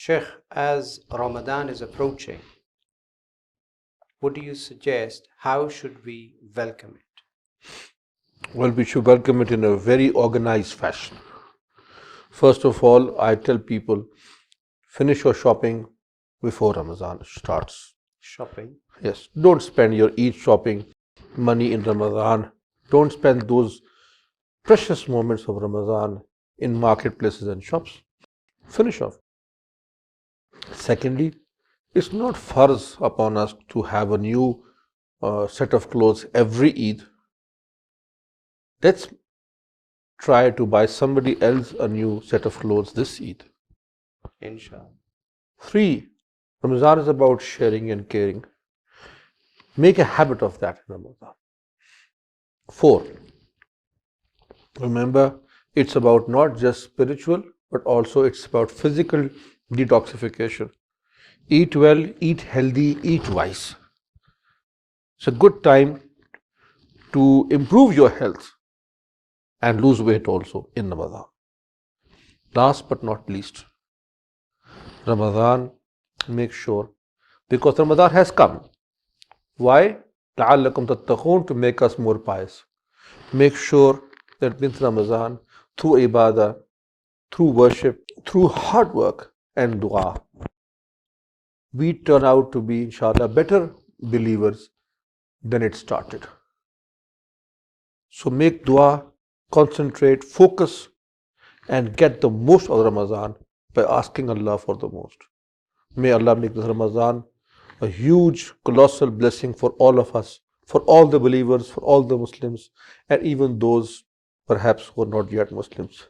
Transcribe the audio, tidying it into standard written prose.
Shaykh, as Ramadan is approaching, what do you suggest? How should we welcome it? Well, we should welcome it in a very organized fashion. First of all, I tell people, finish your shopping before Ramadan starts. Shopping? Yes. Don't spend your Eid shopping money in Ramadan. Don't spend those precious moments of Ramadan in marketplaces and shops. Finish off. Secondly, it's not farz upon us to have a new set of clothes every Eid. Let's try to buy somebody else a new set of clothes this Eid. Inshallah. 3, Ramadan is about sharing and caring. Make a habit of that in Ramadan. 4, remember, it's about not just spiritual, but also it's about physical detoxification. Eat well, eat healthy, eat wise. It's a good time to improve your health and lose weight also in Ramadan. Last but not least, Ramadan, make sure, because Ramadan has come. Why? لَعَلَّكُمْ تَتَّقُونَ, to make us more pious. Make sure that with Ramadan, through ibadah, through worship, through hard work and dua, we turn out to be, inshallah, better believers than it started. So make dua, concentrate, focus, and get the most of Ramadan by asking Allah for the most. May Allah make this Ramadan a huge, colossal blessing for all of us, for all the believers, for all the Muslims, and even those perhaps who are not yet Muslims.